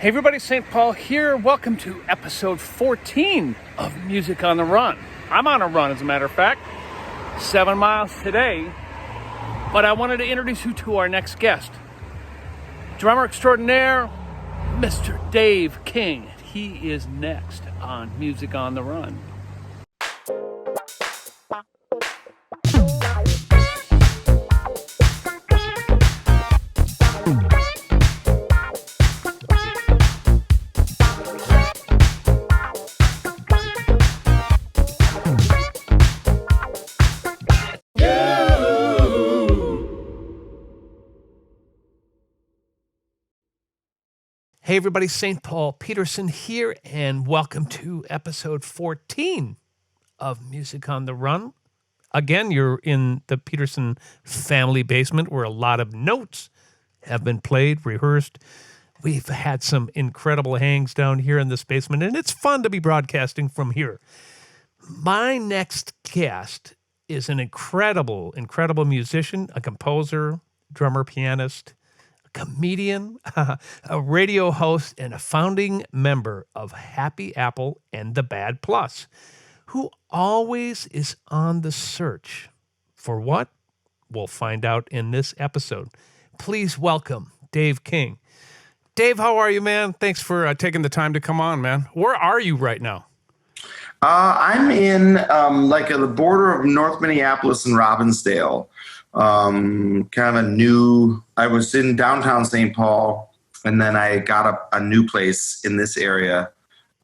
Hey everybody, St. Paul here. Welcome to episode 14 of Music on the Run. I'm on a run, as a matter of fact, 7 miles today. But I wanted to introduce you to our next guest, drummer extraordinaire, Mr. Dave King. He is next on Music on the Run. Hey everybody, St. Paul Peterson here, and welcome to episode 14 of Music on the Run. Again, you're in the Peterson family basement where a lot of notes have been played, rehearsed. We've had some incredible hangs down here in this basement, and it's fun to be broadcasting from here. My next guest is an incredible musician, a composer, drummer, pianist, comedian, a radio host, and a founding member of Happy Apple and the Bad Plus, who always is on the search for what? We'll find out in this episode. Please welcome Dave King. Dave, how are you, man? Thanks for taking the time to come on, man. Where are you right now? I'm in the border of North Minneapolis and Robbinsdale. I was in downtown St. Paul, and then I got a new place in this area,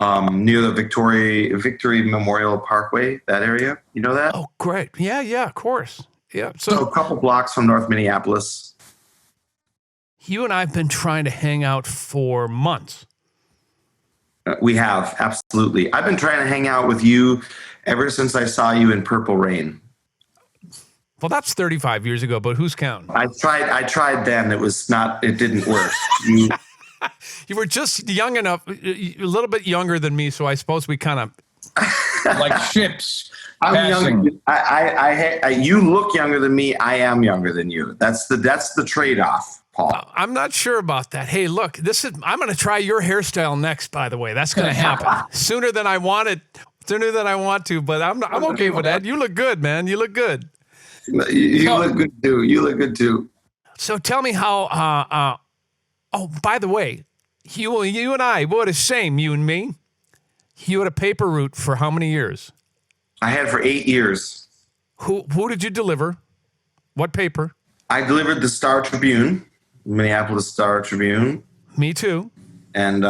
near the Victory Memorial Parkway, that area. You know that? Oh, great. Yeah, of course. Yeah. So a couple blocks from North Minneapolis. You and I have been trying to hang out for months. We have, absolutely. I've been trying to hang out with you ever since I saw you in Purple Rain. Well, that's 35 years ago, but who's counting? I tried then. It didn't work. You were just young enough, a little bit younger than me, so I suppose we kind of like ships. I'm younger. You look younger than me. I am younger than you. That's the trade-off, Paul. I'm not sure about that. Hey, look, I'm going to try your hairstyle next, by the way. That's going to happen sooner than I want to, but I'm okay with that. You look good, man. You look good. You look good too. You look good too. So tell me how. By the way, you and I, what a shame, you and me. You had a paper route for how many years? I had for 8 years. Who did you deliver? What paper? I delivered the Star Tribune, Minneapolis Star Tribune. Me too. And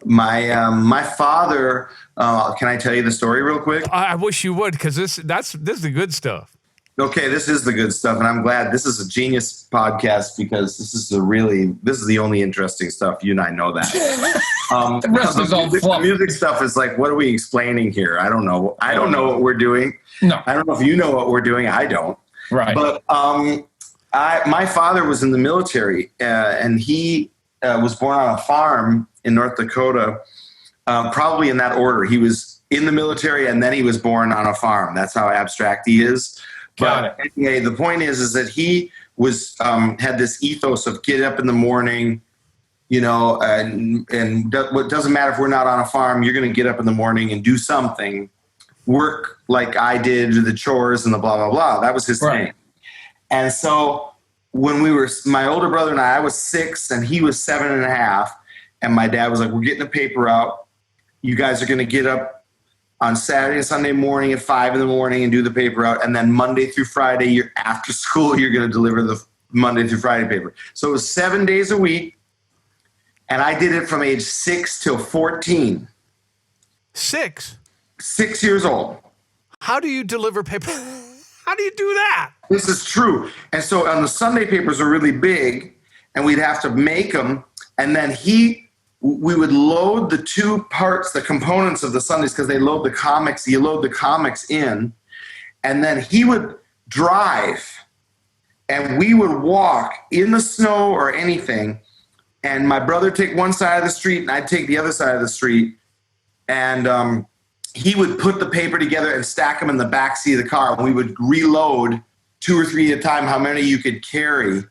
my father. Can I tell you the story real quick? I wish you would, because this is the good stuff. Okay, this is the good stuff, and I'm glad this is a genius podcast because this is the only interesting stuff. You and I know that. The rest is all fluff. The music stuff is like, what are we explaining here? I don't know. I don't know what we're doing. No. I don't know if you know what we're doing. I don't. Right. But my father was in the military, and he was born on a farm in North Dakota, probably in that order. He was in the military, and then he was born on a farm. That's how abstract he is. But anyway, the point is that he was had this ethos of get up in the morning, and what doesn't matter if we're not on a farm, you're going to get up in the morning and do something, work like I did, the chores and the blah, blah, blah. That was his thing. And so when my older brother and I was 6 and he was 7.5, and my dad was like, we're getting the paper out. You guys are going to get up on Saturday and Sunday morning at 5 a.m. and do the paper out. And then Monday through Friday, after school, you're going to deliver the Monday through Friday paper. So it was 7 days a week. And I did it from age 6 till 14. 6? 6 years old. How do you deliver paper? How do you do that? This is true. And so on the Sunday papers are really big, and we'd have to make them. And then we would load the two parts, the components of the Sundays, because they load the comics. You load the comics in, and then he would drive, and we would walk in the snow or anything, and my brother would take one side of the street, and I'd take the other side of the street, and he would put the paper together and stack them in the back seat of the car, and we would reload 2 or 3 at a time, how many you could carry,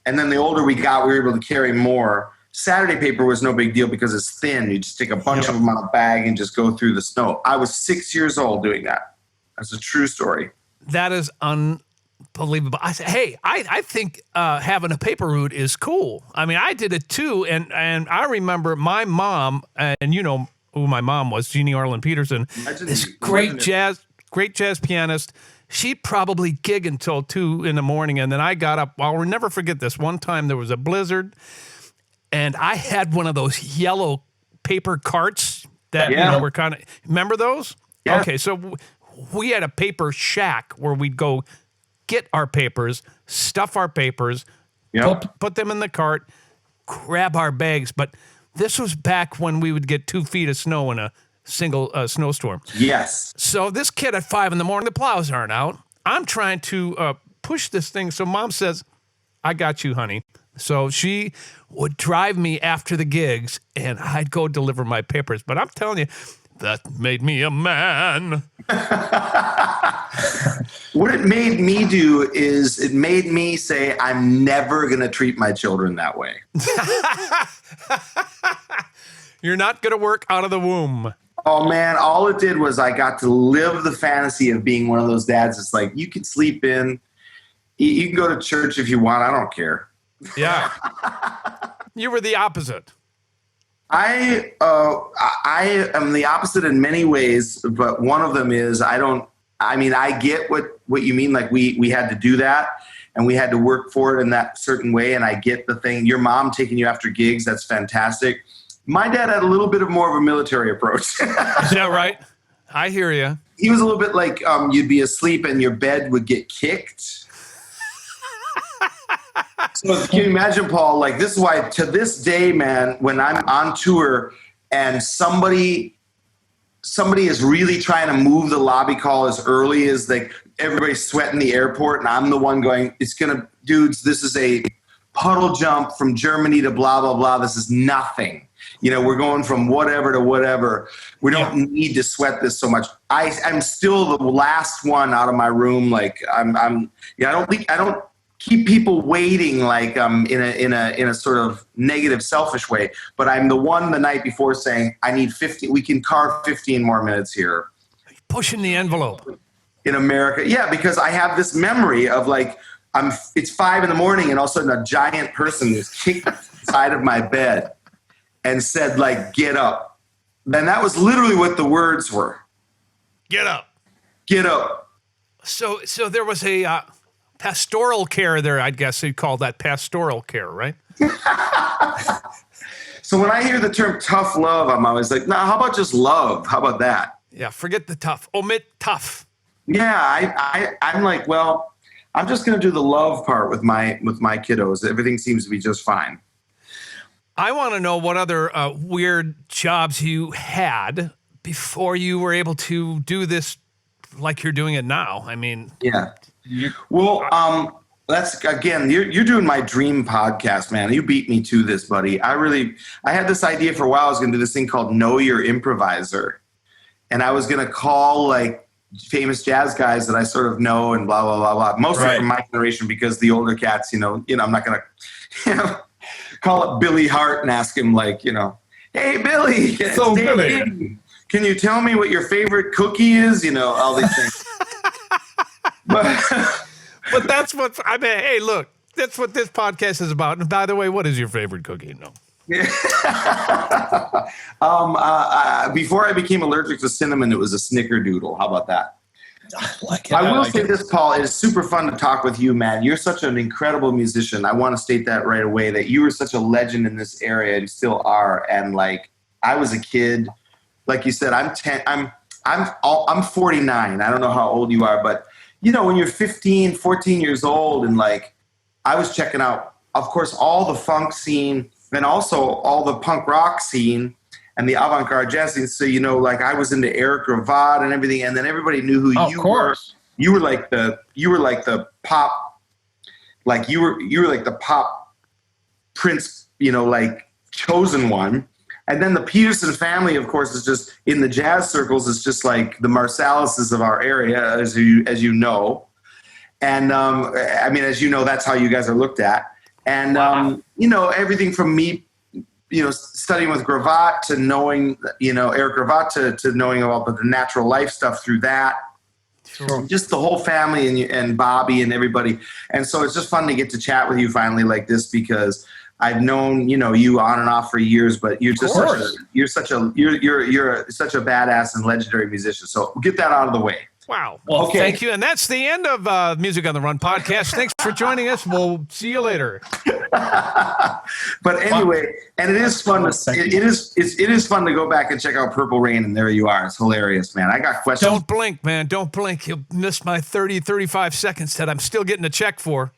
and then the older we got, we were able to carry more. Saturday paper was no big deal because it's thin. You just take a bunch of them out of a bag and just go through the snow. I was 6 years old doing that. That's a true story. That is unbelievable. I said, hey, I think having a paper route is cool. I mean, I did it too, and I remember my mom, and you know who my mom was, Jeannie Arlen Peterson, this great jazz pianist. She'd probably gig until 2 a.m, and then I got up. I'll never forget this. One time there was a blizzard, and I had one of those yellow paper carts that you know were kind of. Remember those? Yeah. Okay, so we had a paper shack where we'd go get our papers, stuff our papers, put them in the cart, grab our bags. But this was back when we would get 2 feet of snow in a single snowstorm. Yes. So this kid at 5 a.m, the plows aren't out. I'm trying to push this thing. So mom says, I got you, honey. So she would drive me after the gigs and I'd go deliver my papers. But I'm telling you, that made me a man. What it made me do is it made me say, I'm never going to treat my children that way. You're not going to work out of the womb. Oh, man, all it did was I got to live the fantasy of being one of those dads. It's like, you can sleep in. You can go to church if you want. I don't care. Yeah. You were the opposite. I am the opposite in many ways, but one of them is I get what you mean. Like we had to do that and we had to work for it in that certain way. And I get the thing, your mom taking you after gigs. That's fantastic. My dad had a little bit more of a military approach. Is that right? I hear you. He was a little bit like you'd be asleep and your bed would get kicked. So can you imagine, Paul, like this is why to this day, man, when I'm on tour and somebody is really trying to move the lobby call as early as like everybody's sweating the airport and I'm the one going, dudes, this is a puddle jump from Germany to blah, blah, blah. This is nothing. You know, we're going from whatever to whatever. We don't need to sweat this so much. I'm still the last one out of my room. Like I don't keep people waiting like in a sort of negative, selfish way. But I'm the one the night before saying, I need 50. We can carve 15 more minutes here. Pushing the envelope. In America. Yeah, because I have this memory of like, it's 5 a.m. and all of a sudden a giant person is kicked inside of my bed and said like, get up. And that was literally what the words were. Get up. Get up. So there was a pastoral care there, I guess you'd call that pastoral care, right? So when I hear the term tough love, I'm always like, nah, how about just love? How about that? Yeah, forget the tough. Omit tough. Yeah, I'm like, well, I'm just going to do the love part with my kiddos. Everything seems to be just fine. I want to know what other weird jobs you had before you were able to do this like you're doing it now. I mean, yeah. Well, that's again, you're doing my dream podcast, man. You beat me to this, buddy. I had this idea for a while. I was going to do this thing called Know Your Improviser, and I was going to call like famous jazz guys that I sort of know and blah blah blah blah. Mostly from my generation, because the older cats, you know, I'm not going to call up Billy Hart and ask him like, hey Billy, so Billy, can you tell me what your favorite cookie is? All these things. But that's what I mean. Hey, look, that's what this podcast is about. And by the way, what is your favorite cookie? No. Before I became allergic to cinnamon, it was a snickerdoodle. How about that? I will say this, Paul. It is super fun to talk with you, man. You're such an incredible musician. I want to state that right away, that you were such a legend in this area and still are. And like, I was a kid, like you said, I'm 49. I don't know how old you are, but when you're 15, 14 years old, and like, I was checking out, of course, all the funk scene and also all the punk rock scene and the avant-garde jazz scene. So, like I was into Eric Ravad and everything. And then everybody knew who you were. You were like the pop, like you were like the pop prince, like chosen one. And then the Peterson family, of course, is just in the jazz circles. It's just like the Marsalises of our area, as you know. And I mean, as you know, that's how you guys are looked at. And everything from me studying with Gravatt to knowing, Eric Gravatt to knowing about the natural life stuff through that. Sure. Just the whole family and Bobby and everybody. And so it's just fun to get to chat with you finally like this, because I've known, you on and off for years, but you're just such a badass and legendary musician. So we'll get that out of the way. Wow. Well, okay. Thank you. And that's the end of Music on the Run podcast. Thanks for joining us. We'll see you later. But anyway, and it is fun. It is fun to go back and check out Purple Rain, and there you are. It's hilarious, man. I got questions. Don't blink, man. Don't blink. You'll miss my 35 seconds that I'm still getting a check for.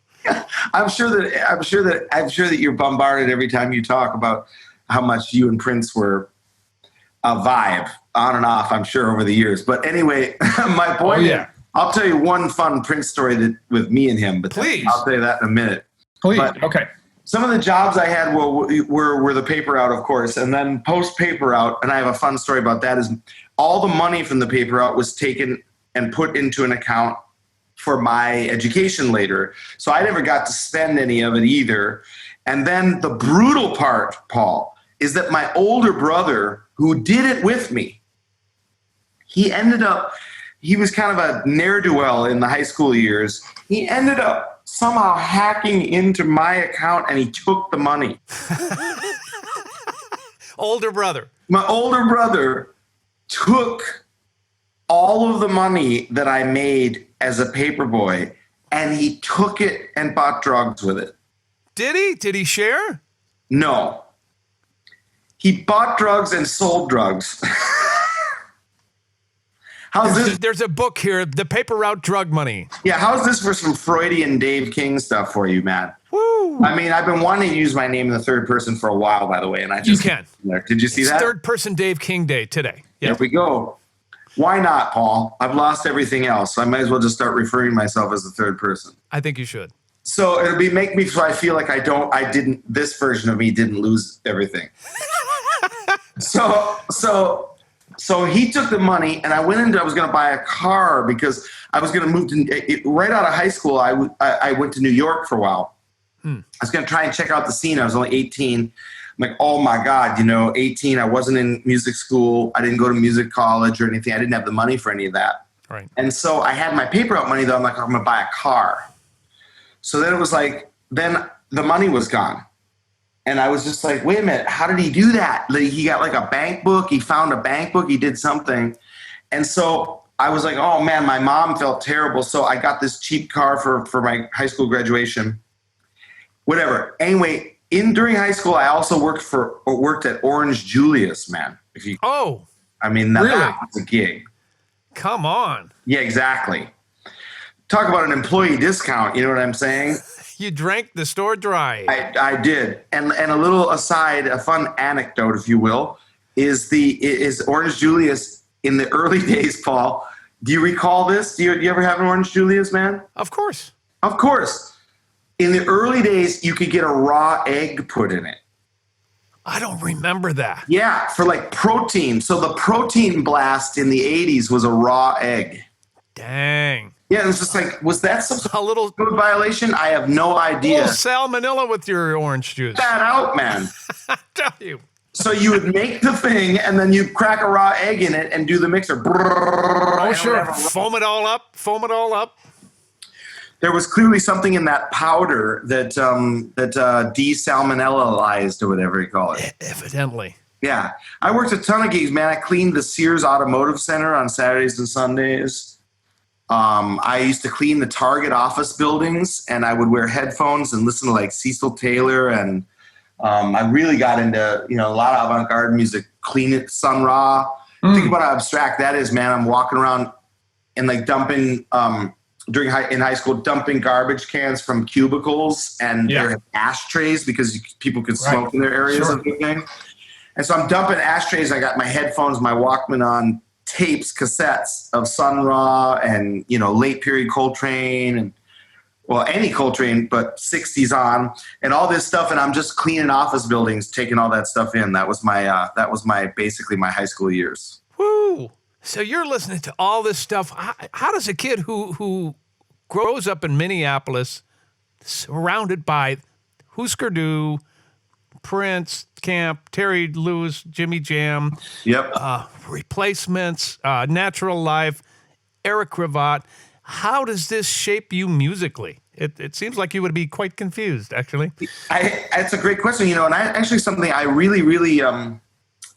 I'm sure that you're bombarded every time you talk about how much you and Prince were a vibe on and off, I'm sure, over the years. But anyway, my point is, I'll tell you one fun Prince story with me and him, but please, I'll tell you that in a minute. Please. But okay. Some of the jobs I had were the paper out, of course, and then post paper out, and I have a fun story about that, is all the money from the paper out was taken and put into an account for my education later. So I never got to spend any of it either. And then the brutal part, Paul, is that my older brother, who did it with me, he was kind of a ne'er-do-well in the high school years. He ended up somehow hacking into my account, and he took the money. Older brother. My older brother took all of the money that I made as a paperboy, and he took it and bought drugs with it. Did he? Did he share? No. He bought drugs and sold drugs. How's this? There's a book here, The Paper Route Drug Money. Yeah, how's this for some Freudian Dave King stuff for you, Matt? Woo! I mean, I've been wanting to use my name in the third person for a while, by the way, and I just... You can. Did you see it's that? Third person Dave King Day today. There we go. Why not, Paul? I've lost everything else, so I might as well just start referring to myself as the third person. I think you should. So make me so I feel like this version of me didn't lose everything. So he took the money, and I was going to buy a car because I was going to move right out of high school. I went to New York for a while. I was going to try and check out the scene. I was only 18. I'm like, oh my God, 18. I wasn't in music school. I didn't go to music college or anything. I didn't have the money for any of that. Right. And so I had my paper out money, though. I'm like, I'm going to buy a car. So then it was like, then the money was gone. And I was just like, wait a minute, how did he do that? He got like a bank book. He found a bank book. He did something. And so I was like, oh man, my mom felt terrible. So I got this cheap car for my high school graduation. Whatever. Anyway, during high school, I also worked at Orange Julius, man. I mean, that was a gig. Come on. Yeah, exactly. Talk about an employee discount. You know what I'm saying? You drank the store dry. I did. And a little aside, a fun anecdote, if you will, is Orange Julius in the early days, Paul. Do you recall this? Do you ever have an Orange Julius, man? Of course. Of course. In the early days, you could get a raw egg put in it. I don't remember that. Yeah, for like protein. So the protein blast in the 80s was a raw egg. Dang. Yeah, it was just like, was that some a little food violation? I have no idea. A little salmonella with your orange juice. Get that out, man. I tell you. So you would make the thing, and then you crack a raw egg in it and do the mixer. Oh, sure. Foam it all up. There was clearly something in that powder that desalmonellized or whatever you call it. Evidently. Yeah. I worked a ton of gigs, man. I cleaned the Sears Automotive Center on Saturdays and Sundays. I used to clean the Target office buildings, and I would wear headphones and listen to like Cecil Taylor, and I really got into a lot of avant-garde music. Clean It, Sun Ra. Think about how abstract that is, man. I'm walking around and like dumping in high school, dumping garbage cans from cubicles and their ashtrays because people could smoke in their areas of the thing. And so I'm dumping ashtrays. I got my headphones, my Walkman on, tapes, cassettes of Sun Ra and, late period Coltrane and, well, any Coltrane, but 60s on and all this stuff. And I'm just cleaning office buildings, taking all that stuff in. That was basically my high school years. Woo! So you're listening to all this stuff. How does a kid who grows up in Minneapolis, surrounded by Husker Du, Prince, Camp, Terry Lewis, Jimmy Jam, Yep. Replacements, Natural Life, Eric Cravat. How does this shape you musically? It seems like you would be quite confused, actually. It's a great question, and I actually something I really I'm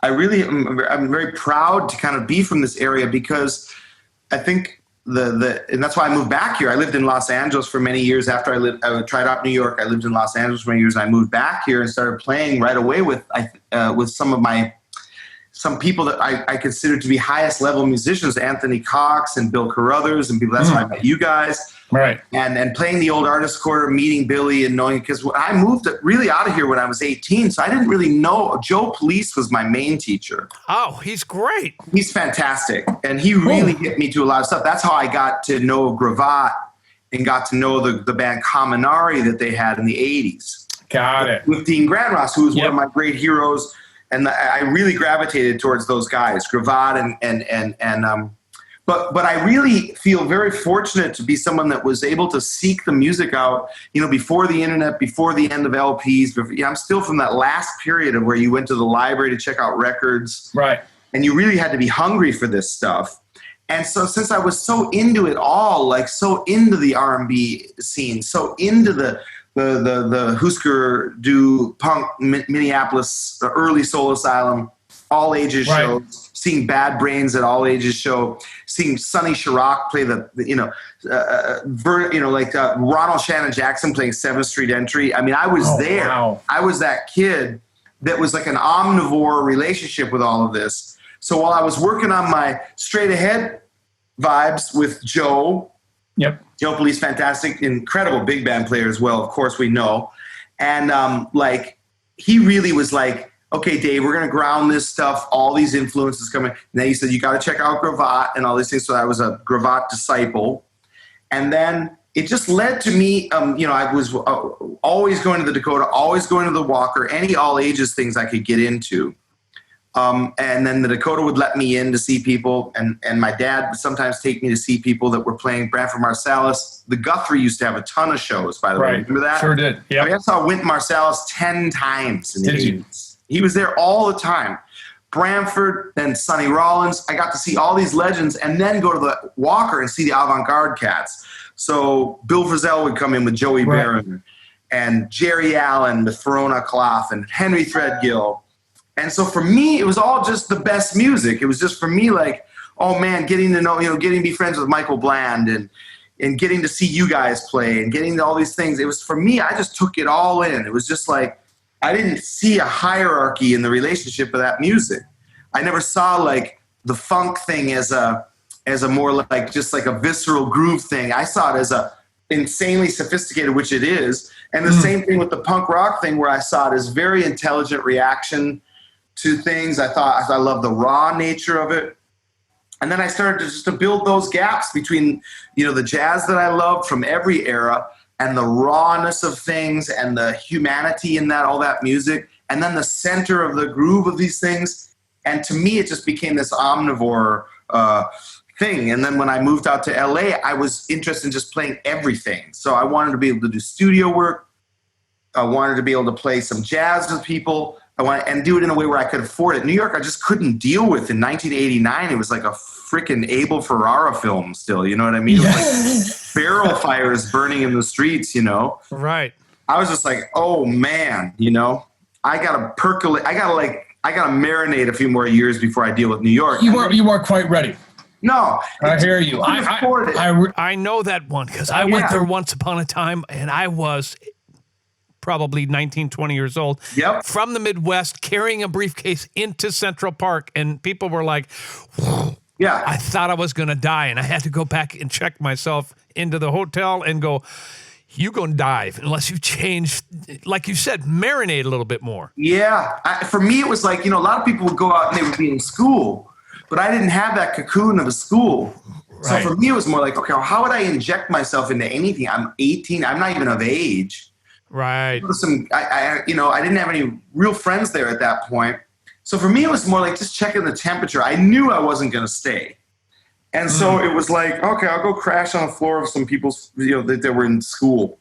very proud to kind of be from this area, because I think and that's why I moved back here. I lived in Los Angeles for many years after I tried out New York. I lived in Los Angeles for many years, and I moved back here and started playing right away with some people that I consider to be highest level musicians, Anthony Cox and Bill Carruthers and people. That's how I met you guys. Right. And playing the old artist quarter, meeting Billy and knowing, because I moved really out of here when I was 18. So I didn't really know. Joe Police was my main teacher. Oh, he's great. He's fantastic. And he really hit me to a lot of stuff. That's how I got to know Cravat and got to know the band Kaminari that they had in the 80s. Got it. With Dean Grandross, who was one of my great heroes. And I really gravitated towards those guys, Cravat but I really feel very fortunate to be someone that was able to seek the music out, before the internet, before the end of LPs. I'm still from that last period of where you went to the library to check out records. Right. And you really had to be hungry for this stuff. And so since I was so into it all, like so into the R&B scene, so into the Husker Du Punk Minneapolis early Soul Asylum all ages shows, seeing Bad Brains at all ages show, seeing Sonny Chirac play Ronald Shannon Jackson playing 7th Street Entry. I mean, I was there. Wow. I was that kid that was like an omnivore relationship with all of this. So while I was working on my straight ahead vibes with Joe. Yep. Joe Police, fantastic, incredible big band player as well, of course we know. And he really was like, okay, Dave, we're going to ground this stuff, all these influences coming. And then he said, you got to check out Cravat and all these things. So I was a Cravat disciple. And then it just led to me, I was always going to the Dakota, always going to the Walker, any all ages things I could get into. And then the Dakota would let me in to see people, and my dad would sometimes take me to see people that were playing Branford Marsalis. The Guthrie used to have a ton of shows, by the way. Remember that? Sure did. Yeah. I saw Wynton Marsalis 10 times in the 80s. He was there all the time. Branford, then Sonny Rollins. I got to see all these legends and then go to the Walker and see the avant-garde cats. So Bill Frisell would come in with Joey Barron and Jerry Allen with Verona Clough and Henry Threadgill. And so for me, it was all just the best music. It was just for me like, oh man, getting to know, getting to be friends with Michael Bland and getting to see you guys play and getting to all these things. It was, for me, I just took it all in. It was just like, I didn't see a hierarchy in the relationship of that music. I never saw like the funk thing as a more like just like a visceral groove thing. I saw it as a insanely sophisticated, which it is. And the same thing with the punk rock thing, where I saw it as very intelligent reaction to things. I love the raw nature of it. And then I started to build those gaps between, the jazz that I loved from every era and the rawness of things and the humanity in that, all that music, and then the center of the groove of these things. And to me, it just became this omnivore thing. And then when I moved out to LA, I was interested in just playing everything. So I wanted to be able to do studio work. I wanted to be able to play some jazz with people. And do it in a way where I could afford it. New York, I just couldn't deal with. In 1989, it was like a freaking Abel Ferrara film still, you know what I mean? It was like barrel fires burning in the streets, Right. I was just like, oh man, I gotta percolate. I gotta marinate a few more years before I deal with New York. You weren't quite ready. No. I hear you. I know that one because I went there once upon a time, and I was probably 19, 20 years old, from the Midwest, carrying a briefcase into Central Park. And people were like, I thought I was going to die. And I had to go back and check myself into the hotel and go, you going to dive unless you change, like you said, marinate a little bit more. Yeah. For me, it was like, a lot of people would go out and they would be in school, but I didn't have that cocoon of a school. Right. So for me, it was more like, okay, well, how would I inject myself into anything? I'm 18. I'm not even of age. Right. I didn't have any real friends there at that point. So for me, it was more like just checking the temperature. I knew I wasn't going to stay. And so it was like, okay, I'll go crash on the floor of some people's, that they were in school.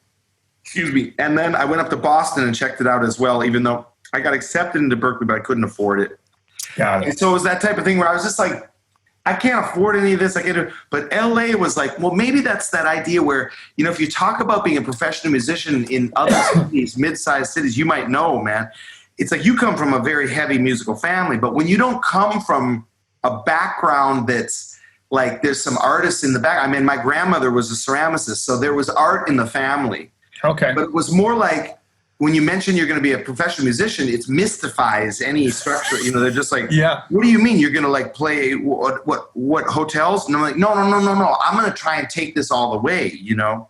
Excuse me. And then I went up to Boston and checked it out as well, even though I got accepted into Berkeley, but I couldn't afford it. Got And it. so it was that type of thing where I was just like, I can't afford any of this. I can't. But LA was like, well, maybe that's that idea where, you know, if you talk about being a professional musician in other cities, mid-sized cities, you might know, man, it's like you come from a very heavy musical family. But when you don't come from a background that's like there's some artists in the back. I mean, my grandmother was a ceramicist, so there was art in the family. Okay. But it was more like, when you mention you're going to be a professional musician, it mystifies any structure. You know, they're just like, Yeah. what do you mean you're going to like play what hotels? And I'm like, no. I'm going to try and take this all the way, you know?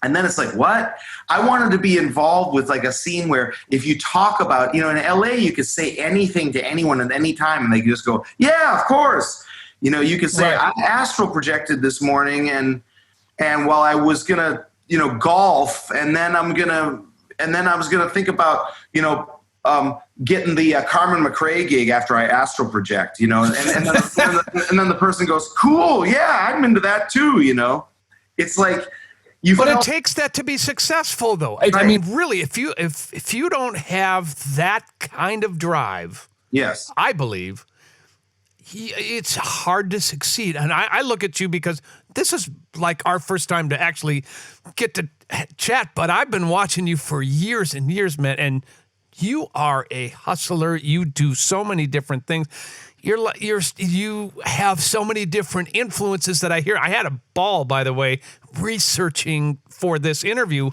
And then it's like, what? I wanted to be involved with like a scene where if you talk about, you know, in LA, you could say anything to anyone at any time and they just go, yeah, of course. You know, you could say, Right. I astral projected this morning and while I was going to, you know, golf and then I was going to think about, you know, getting the Carmen McRae gig after I astral project, you know, and then the person goes, cool. Yeah, I'm into that too. You know, it's like, but it takes that to be successful though. I mean, really, if you don't have that kind of drive, yes, I believe it's hard to succeed. And I look at you because this is like our first time to actually get to chat, but I've been watching you for years and years, man. And you are a hustler. You do so many different things. You have so many different influences that I hear. I had a ball, by the way, researching for this interview,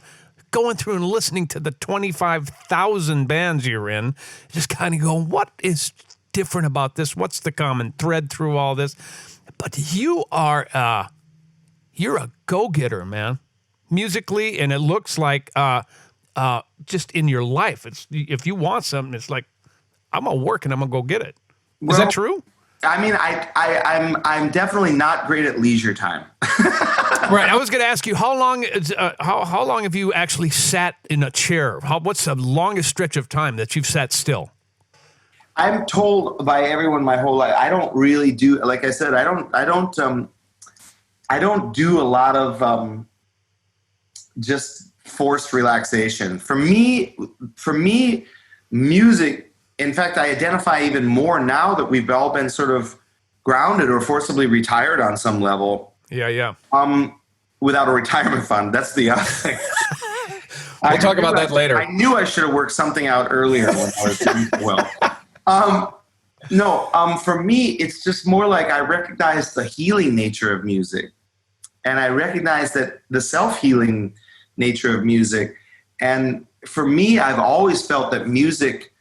going through and listening to the 25,000 bands you're in, just kind of going, what is different about this? What's the common thread through all this? But you are, you're a go-getter, man, musically, and it looks like just in your life. It's if you want something, it's like I'm gonna work and I'm gonna go get it. Is that true? I mean, I'm definitely not great at leisure time. Right. I was going to ask you how long have you actually sat in a chair? What's the longest stretch of time that you've sat still? I'm told by everyone my whole life, I don't really do, like I said, I don't do a lot of just forced relaxation. For me, music, in fact, I identify even more now that we've all been sort of grounded or forcibly retired on some level. Yeah. Without a retirement fund. That's the other thing. We'll talk about that later. I knew I should have worked something out earlier when I was doing well. For me, it's just more like I recognize the healing nature of music. And I recognize that the self-healing nature of music. And for me, I've always felt that music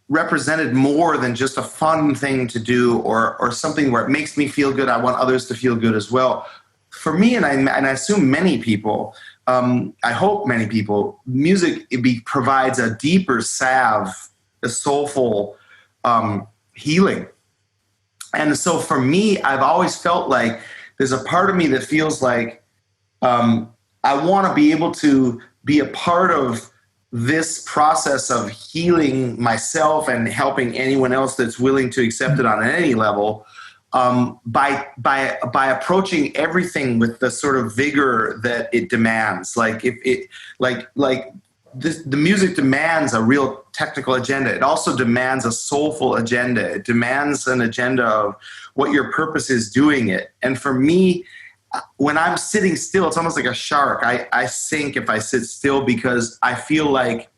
represented more than just a fun thing to do or something where it makes me feel good. I want others to feel good as well. For me, and I assume many people, I hope many people, music provides a deeper salve, a soulful healing. And so for me, I've always felt like there's a part of me that feels like I want to be able to be a part of this process of healing myself and helping anyone else that's willing to accept it on any level, by approaching everything with the sort of vigor that it demands. Like the music demands a real technical agenda. It also demands a soulful agenda. It demands an agenda of what your purpose is doing it. And for me, when I'm sitting still, it's almost like a shark. I sink if I sit still because I feel like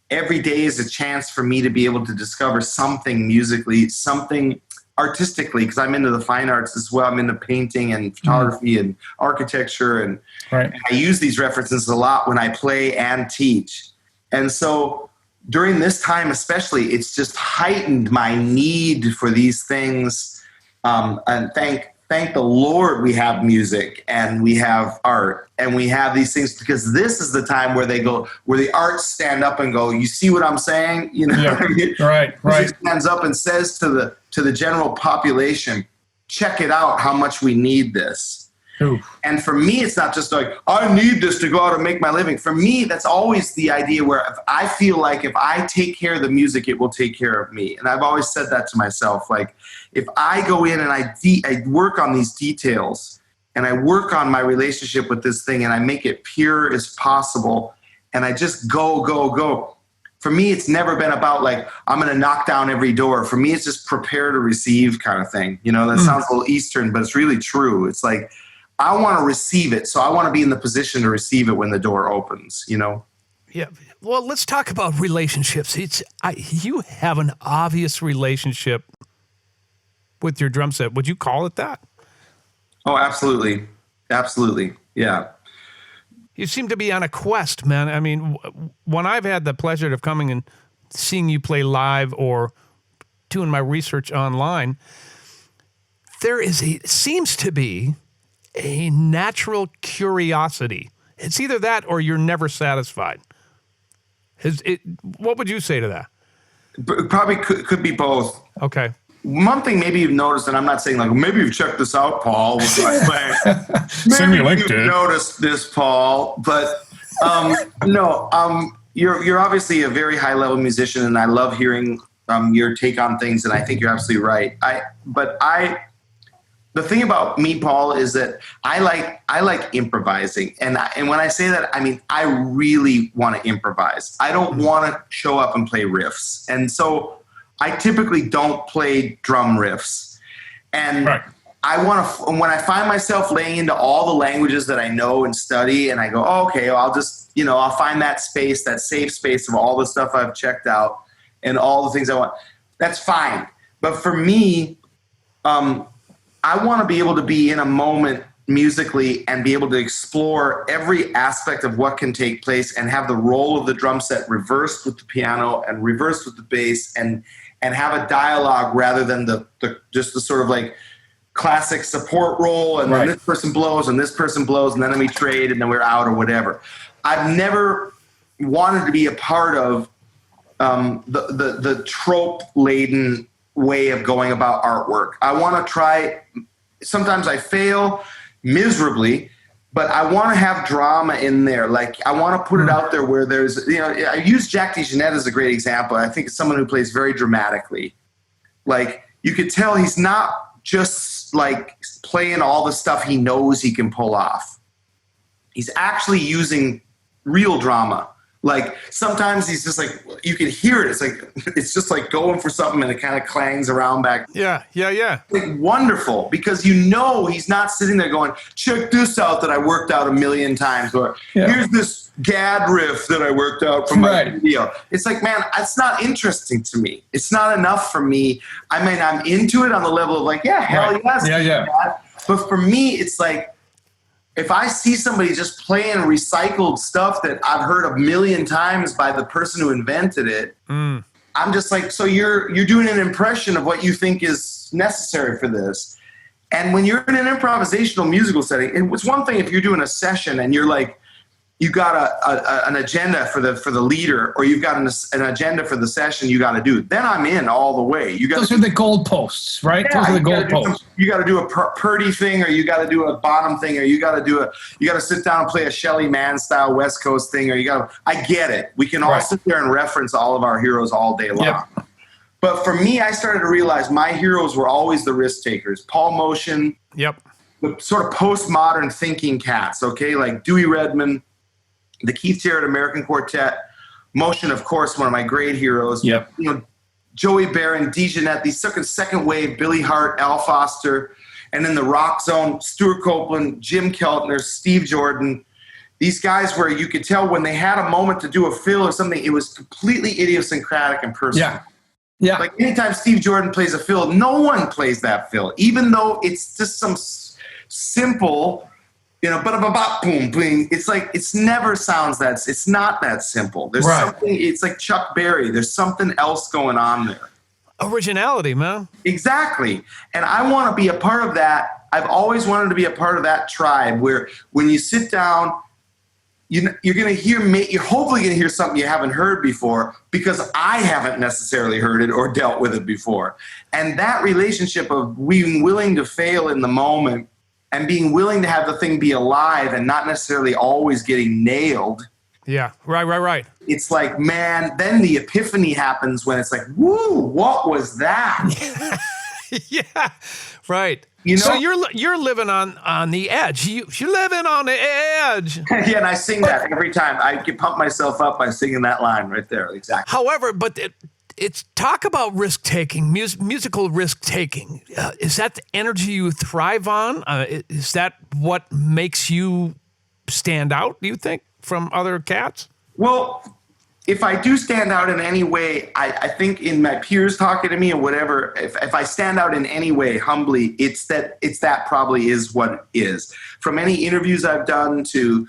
every day is a chance for me to be able to discover something musically, something artistically, because I'm into the fine arts as well. I'm into painting and photography and architecture. And I use these references a lot when I play and teach. And so during this time especially, it's just heightened my need for these things. And thank the Lord we have music and we have art and we have these things, because this is the time where the arts stand up and go, you see what I'm saying? You know, what I mean? Right. Music stands up and says to the general population, check it out, how much we need this. Ooh. And for me, it's not just like, I need this to go out and make my living. For me, that's always the idea where if I feel like if I take care of the music, it will take care of me. And I've always said that to myself. Like, if I go in and I work on these details and I work on my relationship with this thing and I make it pure as possible and I just go, for me, it's never been about like, I'm going to knock down every door. For me, it's just prepare to receive kind of thing. You know, that sounds a little Eastern, but it's really true. It's like, I want to receive it. So I want to be in the position to receive it when the door opens, you know? Yeah. Well, let's talk about relationships. You have an obvious relationship with your drum set. Would you call it that? Oh, absolutely. Absolutely. Yeah. You seem to be on a quest, man. I mean, when I've had the pleasure of coming and seeing you play live or doing my research online, seems to be a natural curiosity. It's either that or you're never satisfied. What would you say to that? Probably could be both. Okay. One thing maybe you've noticed, and I'm not saying like, maybe you've checked this out, Paul. Send me a link, you've dude. noticed this, Paul. But no, you're obviously a very high level musician, and I love hearing your take on things. And I think you're absolutely right. The thing about me, Paul, is that I like improvising, and when I say that, I mean I really want to improvise. I don't want to show up and play riffs, and so I typically don't play drum riffs. And right. I want to, when I find myself laying into all the languages that I know and study, and I go, oh, okay, I'll just, I'll find that space, that safe space of all the stuff I've checked out and all the things I want. That's fine. But for me, I want to be able to be in a moment musically and be able to explore every aspect of what can take place and have the role of the drum set reversed with the piano and reversed with the bass and have a dialogue rather than just the sort of like classic support role and then this person blows and this person blows and then we trade and then we're out or whatever. I've never wanted to be a part of the trope-laden way of going about artwork. I want to try. Sometimes I fail miserably, but I want to have drama in there. Like I want to put it out there where there's, I use Jack DeJohnette as a great example. I think it's someone who plays very dramatically. Like you could tell he's not just like playing all the stuff he knows he can pull off. He's actually using real drama. Like sometimes he's just like, you can hear it. It's just like going for something and it kind of clangs around back. Yeah. Like wonderful, because he's not sitting there going, check this out that I worked out 1,000,000 times, or here's this GAD riff that I worked out from my video. It's like, man, it's not interesting to me. It's not enough for me. I mean, I'm into it on the level of like, hell yes. Yeah. But for me, it's like, if I see somebody just playing recycled stuff that I've heard 1,000,000 times by the person who invented it, I'm just like, so you're doing an impression of what you think is necessary for this. And when you're in an improvisational musical setting, it's one thing if you're doing a session and you're like, you got an agenda for the leader, or you've got an agenda for the session you got to do. Then I'm in all the way. Those are the goalposts, right? Yeah, those are the goalposts. You got to do a Purdy thing, or you got to do a bottom thing, or you got to sit down and play a Shelly Manne style West Coast thing, or I get it. We can all sit there and reference all of our heroes all day long. Yep. But for me, I started to realize my heroes were always the risk takers. Paul Motion. Yep. The sort of postmodern thinking cats. Okay, like Dewey Redman, the Keith Jarrett American Quartet, Motion, of course, one of my great heroes. Yep. Joey Barron, DeJohnette, these second wave, Billy Hart, Al Foster, and then the rock zone, Stuart Copeland, Jim Keltner, Steve Jordan. These guys where you could tell when they had a moment to do a fill or something, it was completely idiosyncratic and personal. Yeah. Like anytime Steve Jordan plays a fill, no one plays that fill, even though it's just some simple, boom, boom. It's like, it's never sounds it's not that simple. There's something, it's like Chuck Berry. There's something else going on there. Originality, man. Exactly. And I want to be a part of that. I've always wanted to be a part of that tribe where when you sit down, you're going to hear, you're hopefully going to hear something you haven't heard before, because I haven't necessarily heard it or dealt with it before. And that relationship of being willing to fail in the moment and being willing to have the thing be alive and not necessarily always getting nailed. Yeah, right. It's like, man, then the epiphany happens when it's like, woo, what was that? Yeah, right. You know? So you're living on the edge. You're living on the edge. Yeah, and I sing that every time. I can pump myself up by singing that line right there. Exactly. However, but it's talk about risk taking, musical risk taking. Is that the energy you thrive on? Is that what makes you stand out, do you think, from other cats? Well, if I do stand out in any way, I think in my peers talking to me or whatever, if I stand out in any way humbly, it's that probably is what it is. From any interviews I've done to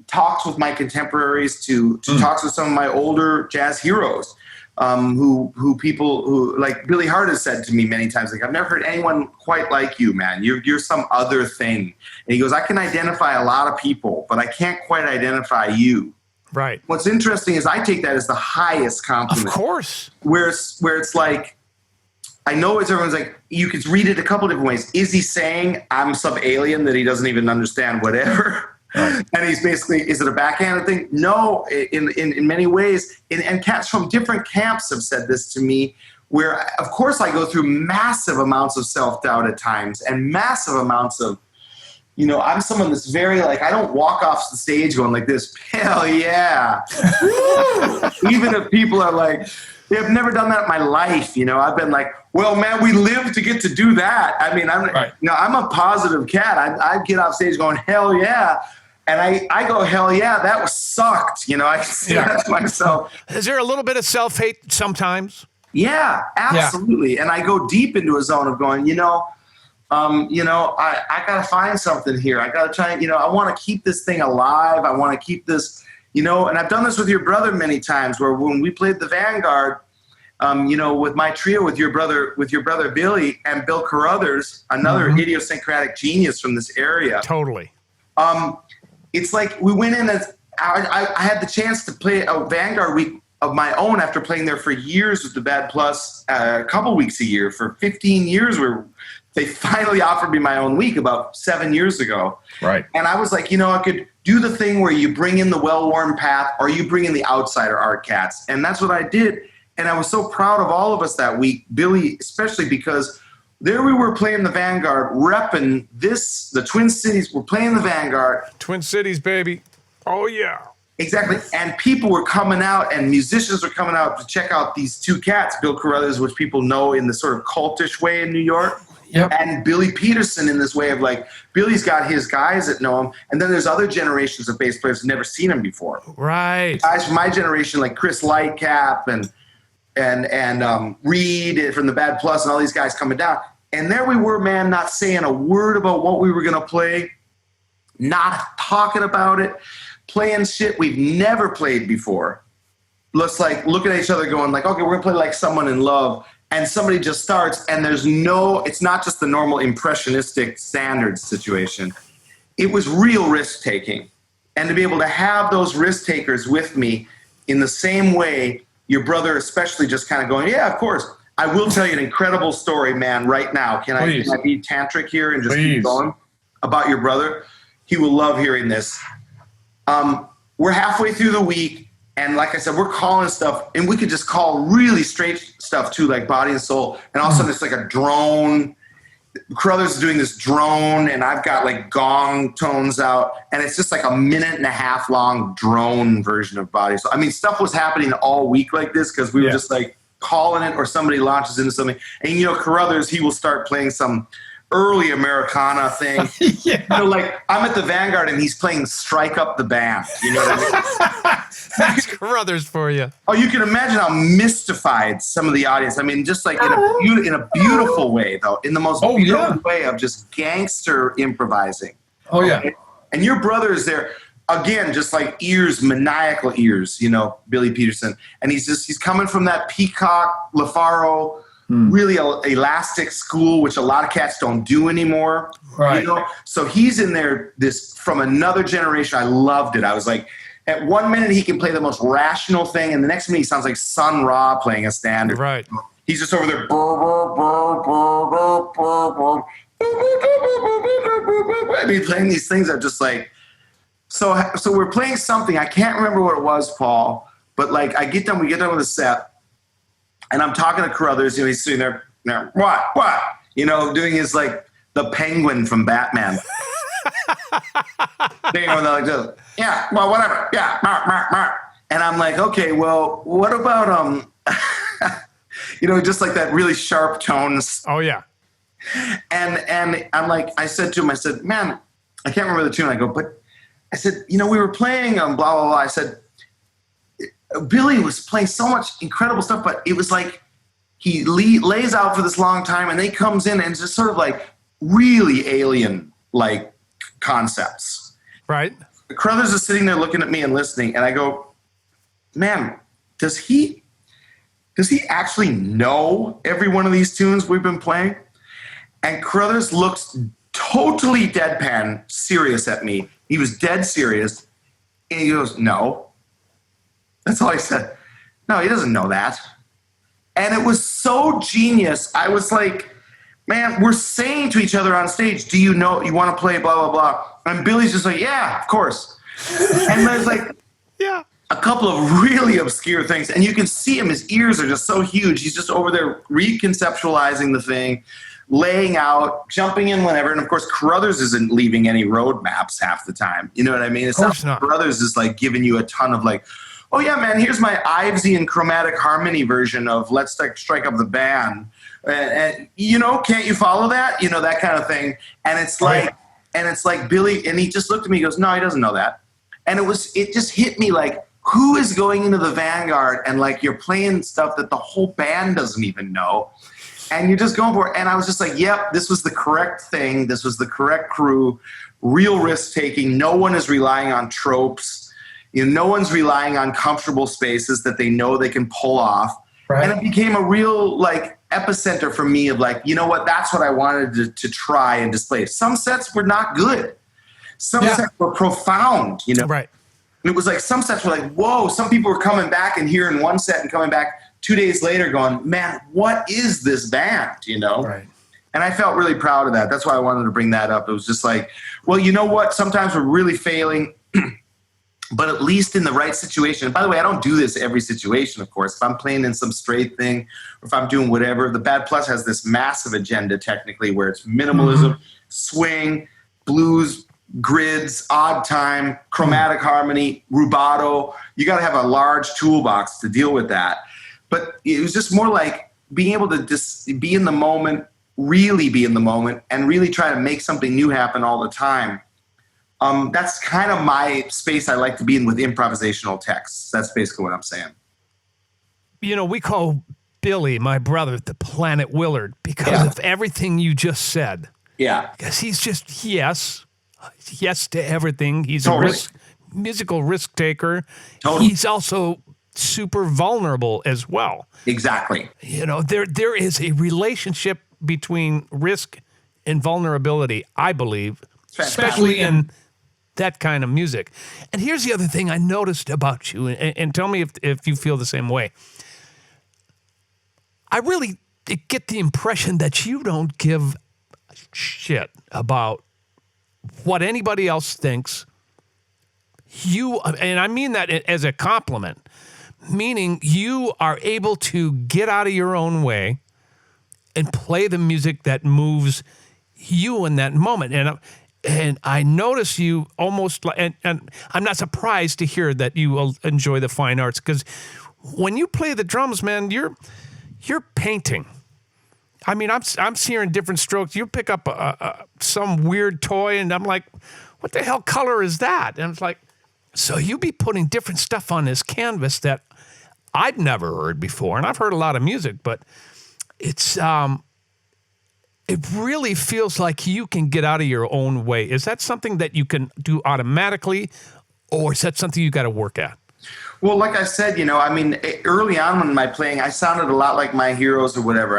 talks with my contemporaries, to talks with some of my older jazz heroes, who people who like Billy Hart has said to me many times, like, I've never heard anyone quite like you, man. You're some other thing. And he goes, I can identify a lot of people, but I can't quite identify you. Right. What's interesting is I take that as the highest compliment. Of course. Where it's like, I know it's everyone's like, you could read it a couple different ways. Is he saying I'm some alien that he doesn't even understand whatever? Right. And he's basically, is it a backhanded thing? No, in many ways. And cats from different camps have said this to me, where, of course, I go through massive amounts of self-doubt at times and massive amounts of, I'm someone that's very like, I don't walk off the stage going like this, hell yeah. Even if people are like, they have never done that in my life. I've been like, well, man, we live to get to do that. I mean, I'm a positive cat. I get off stage going, hell yeah. And I go, hell yeah, that was sucked. I say that to myself. Is there a little bit of self-hate sometimes? Yeah, absolutely. Yeah. And I go deep into a zone of going, I got to find something here. I got to try, I want to keep this thing alive. I want to keep this, and I've done this with your brother many times, where when we played the Vanguard, with my trio, with your brother Billy and Bill Carruthers, another idiosyncratic genius from this area. Totally. It's like we went in as I had the chance to play a Vanguard week of my own after playing there for years with the Bad Plus, a couple weeks a year for 15 years, where they finally offered me my own week about 7 years ago. Right. And I was like, I could do the thing where you bring in the well-worn path or you bring in the outsider art cats. And that's what I did. And I was so proud of all of us that week, Billy especially, because there we were playing the Vanguard, repping the Twin Cities. We're playing the Vanguard. Twin Cities, baby. Oh, yeah. Exactly. And people were coming out and musicians were coming out to check out these two cats, Bill Carruthers, which people know in the sort of cultish way in New York. Yep. And Billy Peterson in this way of like, Billy's got his guys that know him. And then there's other generations of bass players who've never seen him before. Right. Guys from my generation, like Chris Lightcap and Reed from the Bad Plus and all these guys coming down. And there we were, man, not saying a word about what we were going to play, not talking about it, playing shit we've never played before. Let's like looking at each other going like, okay, we're going to play like Someone in Love. And somebody just starts, and it's not just the normal impressionistic standard situation. It was real risk taking. And to be able to have those risk takers with me in the same way, your brother especially just kind of going, yeah, of course. I will tell you an incredible story, man, right now. Can I be tantric here and just keep going about your brother? He will love hearing this. We're halfway through the week. And like I said, we're calling stuff, and we could just call really straight stuff too, like Body and Soul. And all of a sudden it's like a drone. Carruthers is doing this drone, and I've got like gong tones out. And it's just like a 1.5-minute long drone version of Body and Soul. I mean, stuff was happening all week like this because we were just like calling it, or somebody launches into something. And, Carruthers, he will start playing some early Americana thing. Like I'm at the Vanguard and he's playing Strike Up the Band. You know what I mean? That's Carruthers for you. Oh, you can imagine how mystified some of the audience. I mean, just like in a beautiful way, though, in the most beautiful way of just gangster improvising. Oh, yeah. Okay? And your brother is there, again, just like ears, maniacal ears, Billy Peterson. And he's coming from that Peacock, LaFaro, really elastic school, which a lot of cats don't do anymore. Right. So he's in there, this from another generation. I loved it. I was like, at 1 minute he can play the most rational thing, and the next minute he sounds like Sun Ra playing a standard. Right. He's just over there. Burr, burr, burr, burr, burr, burr. I mean, playing these things are just like, so we're playing something. I can't remember what it was, Paul, but like we get done with a set. And I'm talking to Carruthers, he's sitting there what? You know, doing his like the penguin from Batman. Like this. Yeah, well, whatever. Yeah, mark. And I'm like, okay, well, what about just like that really sharp tones. Oh yeah. And I'm like, I said to him, man, I can't remember the tune. I go, but I said, we were playing blah blah blah. I said, Billy was playing so much incredible stuff, but it was like he lays out for this long time, and then he comes in and it's just sort of like really alien like concepts. Right. Crothers is sitting there looking at me and listening, and I go, man, does he actually know every one of these tunes we've been playing? And Crothers looks totally deadpan serious at me. He was dead serious. And he goes, no. That's all he said. No, he doesn't know that. And it was so genius. I was like, man, we're saying to each other on stage, do you know, you want to play blah, blah, blah. And Billy's just like, yeah, of course. And there's like yeah, a couple of really obscure things. And you can see him, his ears are just so huge. He's just over there reconceptualizing the thing, laying out, jumping in whenever. And of course, Crothers isn't leaving any roadmaps half the time. You know what I mean? It's not. Crothers is like giving you a ton of like, oh yeah, man, here's my Ivesian chromatic harmony version of Let's Strike Up the Band. And can't you follow that? That kind of thing. And it's like, Billy, and he just looked at me, he goes, no, he doesn't know that. And it just hit me like, who is going into the Vanguard and like you're playing stuff that the whole band doesn't even know, and you're just going for it. And I was just like, yep, this was the correct thing. This was the correct crew, real risk taking. No one is relying on tropes. No one's relying on comfortable spaces that they know they can pull off. Right. And it became a real like epicenter for me of like, you know what, that's what I wanted to try and display. Some sets were not good. Some sets were profound, Right. And it was like some sets were like, whoa, some people were coming back and hearing one set and coming back 2 days later going, man, what is this band, Right. And I felt really proud of that. That's why I wanted to bring that up. It was just like, well, you know what? Sometimes we're really failing, but at least in the right situation. And by the way, I don't do this every situation, of course. If I'm playing in some straight thing, or if I'm doing whatever, the Bad Plus has this massive agenda technically where it's minimalism, swing, blues, grids, odd time, chromatic harmony, rubato. You got to have a large toolbox to deal with that. But it was just more like being able to just be in the moment, really be in the moment, and really try to make something new happen all the time. That's kind of my space I like to be in with improvisational texts. That's basically what I'm saying. We call Billy, my brother, the Planet Willard because of everything you just said. Yeah. Because he's just yes to everything. He's totally. a musical risk taker. Totally. He's also super vulnerable as well. Exactly. There is a relationship between risk and vulnerability, I believe, especially in that kind of music. And here's the other thing I noticed about you, and tell me if you feel the same way. I really get the impression that you don't give a shit about what anybody else thinks. And I mean that as a compliment, meaning you are able to get out of your own way and play the music that moves you in that moment. And I notice you almost like, and I'm not surprised to hear that you will enjoy the fine arts, because when you play the drums, man, you're painting. I mean, I'm seeing different strokes. You pick up some weird toy, and I'm like, what the hell color is that? And it's like, so you be putting different stuff on this canvas that I've never heard before. And I've heard a lot of music, but it's it really feels like you can get out of your own way. Is that something that you can do automatically, or is that something you got to work at? Well, like I said, early on when my playing, I sounded a lot like my heroes or whatever.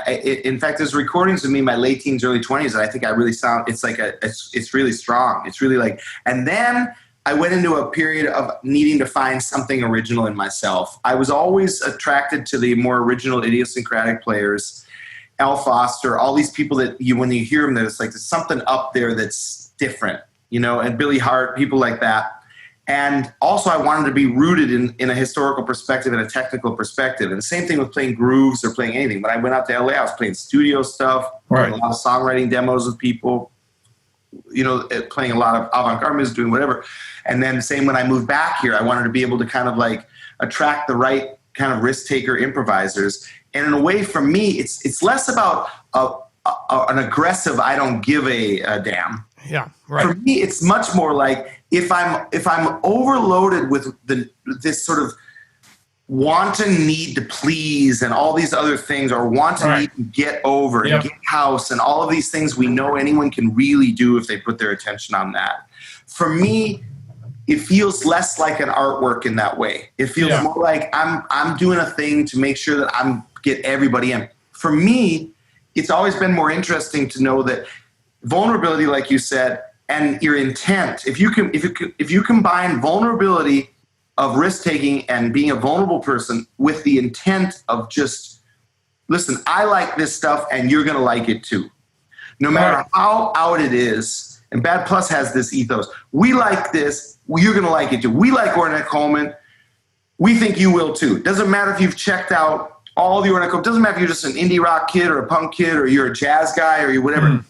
In fact, there's recordings of me in my late teens, early 20s that I think I really sound. It's like it's really strong. It's really like, and then I went into a period of needing to find something original in myself. I was always attracted to the more original, idiosyncratic players. Al Foster, all these people that when you hear them, there's like there's something up there that's different, and Billy Hart, people like that. And also I wanted to be rooted in a historical perspective and a technical perspective. And the same thing with playing grooves or playing anything. When I went out to LA, I was playing studio stuff, Right. playing a lot of songwriting demos with people, playing a lot of avant-garde music, doing whatever. And then same when I moved back here, I wanted to be able to kind of like attract the right kind of risk taker improvisers. And in a way, for me, it's less about an aggressive, I don't give a damn. Yeah, right. For me, it's much more like if I'm overloaded with this sort of wanton need to please and all these other things, or wanton need to get over and get house and all of these things we know anyone can really do if they put their attention on that. For me, it feels less like an artwork in that way. It feels more like I'm doing a thing to make sure that I'm get everybody in. For me, it's always been more interesting to know that vulnerability, like you said, and your intent. If you combine vulnerability of risk taking and being a vulnerable person with the intent of just, listen, I like this stuff and you're going to like it too. No matter how out it is. And Bad Plus has this ethos. We like this. You're going to like it too. We like Ornette Coleman. We think you will too. Doesn't matter if you've checked out all the Ornette Coleman. Doesn't matter if you're just an indie rock kid or a punk kid or you're a jazz guy or you're whatever.